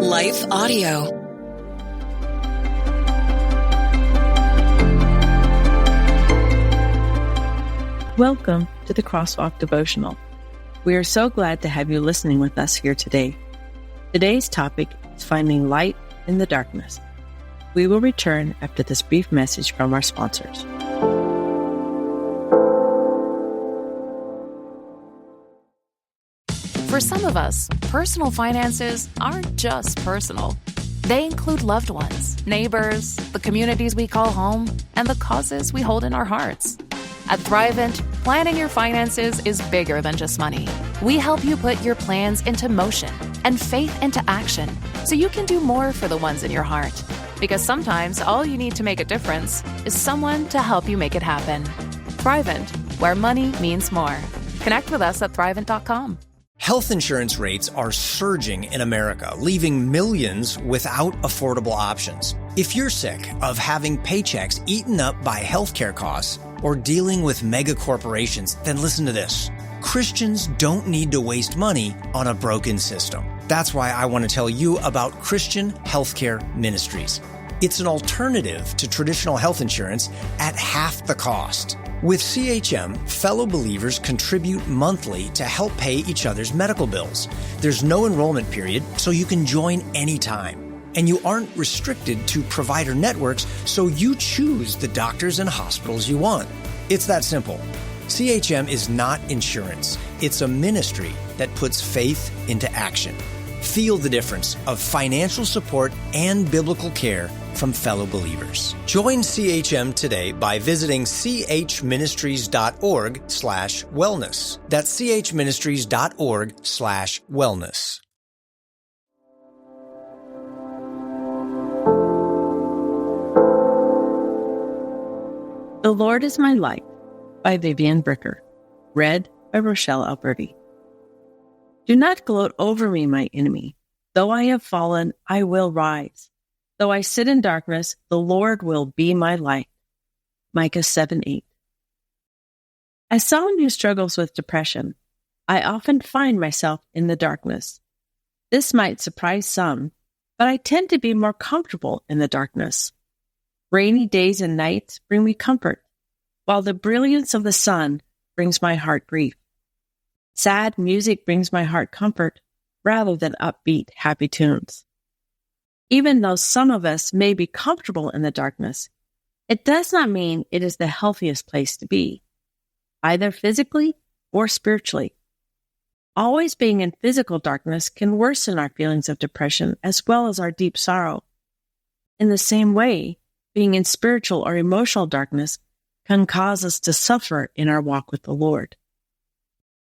Life Audio. Welcome to the Crosswalk Devotional. We are so glad to have you listening with us here today. Today's topic is finding light in the darkness. We will return after this brief message from our sponsors. For some of us, personal finances aren't just personal. They include loved ones, neighbors, the communities we call home, and the causes we hold in our hearts. At Thrivent, planning your finances is bigger than just money. We help you put your plans into motion and faith into action so you can do more for the ones in your heart. Because sometimes all you need to make a difference is someone to help you make it happen. Thrivent, where money means more. Connect with us at Thrivent.com. Health insurance rates are surging in America, leaving millions without affordable options. If you're sick of having paychecks eaten up by healthcare costs or dealing with mega corporations, then listen to this. Christians don't need to waste money on a broken system. That's why I want to tell you about Christian Healthcare Ministries. It's an alternative to traditional health insurance at half the cost. With CHM, fellow believers contribute monthly to help pay each other's medical bills. There's no enrollment period, so you can join anytime. And you aren't restricted to provider networks, so you choose the doctors and hospitals you want. It's that simple. CHM is not insurance. It's a ministry that puts faith into action. Feel the difference of financial support and biblical care from fellow believers. Join CHM today by visiting chministries.org/wellness. That's chministries.org/wellness. The Lord is My Light by Vivian Bricker. Read by Rochelle Alberti. Do not gloat over me, my enemy. Though I have fallen, I will rise. Though I sit in darkness, the Lord will be my light. Micah 7:8. As someone who struggles with depression, I often find myself in the darkness. This might surprise some, but I tend to be more comfortable in the darkness. Rainy days and nights bring me comfort, while the brilliance of the sun brings my heart grief. Sad music brings my heart comfort rather than upbeat, happy tunes. Even though some of us may be comfortable in the darkness, it does not mean it is the healthiest place to be, either physically or spiritually. Always being in physical darkness can worsen our feelings of depression as well as our deep sorrow. In the same way, being in spiritual or emotional darkness can cause us to suffer in our walk with the Lord.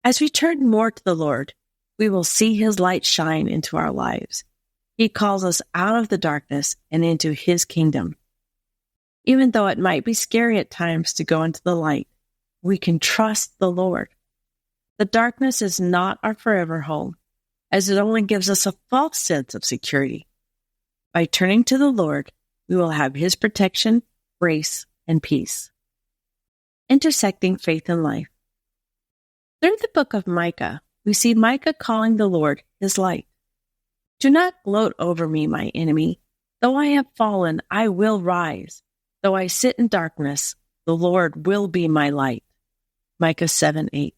As we turn more to the Lord, we will see His light shine into our lives. He calls us out of the darkness and into His kingdom. Even though it might be scary at times to go into the light, we can trust the Lord. The darkness is not our forever home, as it only gives us a false sense of security. By turning to the Lord, we will have His protection, grace, and peace. Intersecting faith and life. Through the book of Micah, we see Micah calling the Lord His light. Do not gloat over me, my enemy. Though I have fallen, I will rise. Though I sit in darkness, the Lord will be my light. Micah 7:8.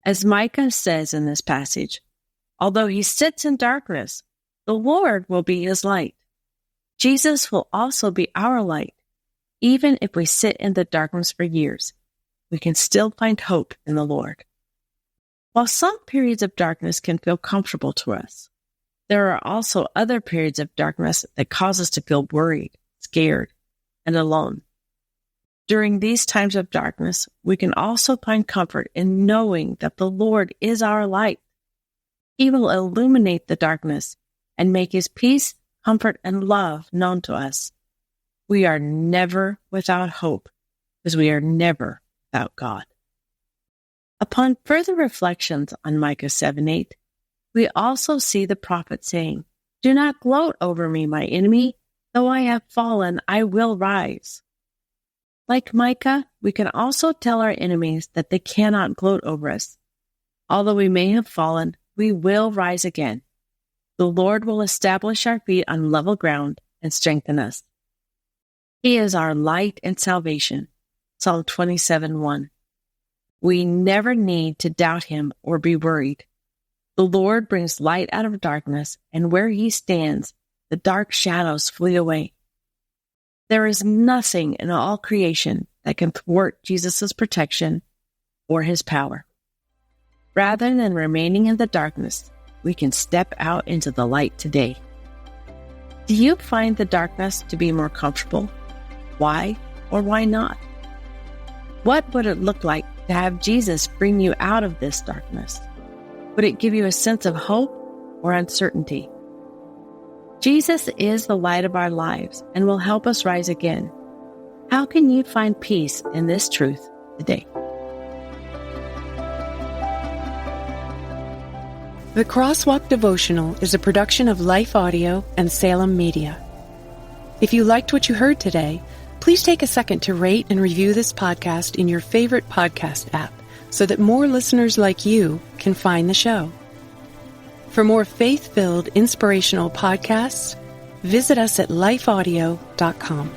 As Micah says in this passage, although he sits in darkness, the Lord will be his light. Jesus will also be our light. Even if we sit in the darkness for years, we can still find hope in the Lord. While some periods of darkness can feel comfortable to us, there are also other periods of darkness that cause us to feel worried, scared, and alone. During these times of darkness, we can also find comfort in knowing that the Lord is our light. He will illuminate the darkness and make His peace, comfort, and love known to us. We are never without hope because we are never without God. Upon further reflections on Micah 7:8, we also see the prophet saying, Do not gloat over me, my enemy. Though I have fallen, I will rise. Like Micah, we can also tell our enemies that they cannot gloat over us. Although we may have fallen, we will rise again. The Lord will establish our feet on level ground and strengthen us. He is our light and salvation. Psalm 27:1. We never need to doubt him or be worried. The Lord brings light out of darkness, and where he stands, the dark shadows flee away. There is nothing in all creation that can thwart Jesus' protection or his power. Rather than remaining in the darkness, we can step out into the light today. Do you find the darkness to be more comfortable? Why or why not? What would it look like to have Jesus bring you out of this darkness? Would it give you a sense of hope or uncertainty? Jesus is the light of our lives and will help us rise again. How can you find peace in this truth today? The Crosswalk Devotional is a production of Life Audio and Salem Media. If you liked what you heard today, please take a second to rate and review this podcast in your favorite podcast app so that more listeners like you can find the show. For more faith-filled, inspirational podcasts, visit us at lifeaudio.com.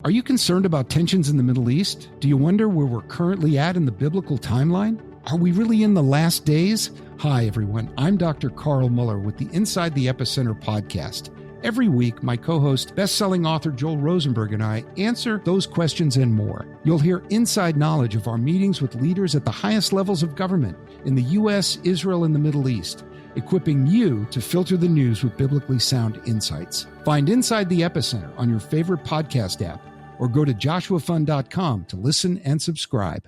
Are you concerned about tensions in the Middle East? Do you wonder where we're currently at in the biblical timeline? Are we really in the last days? Hi, everyone. I'm Dr. Carl Muller with the Inside the Epicenter podcast. Every week, my co-host, best-selling author Joel Rosenberg and I answer those questions and more. You'll hear inside knowledge of our meetings with leaders at the highest levels of government in the U.S., Israel, and the Middle East, equipping you to filter the news with biblically sound insights. Find Inside the Epicenter on your favorite podcast app or go to joshuafund.com to listen and subscribe.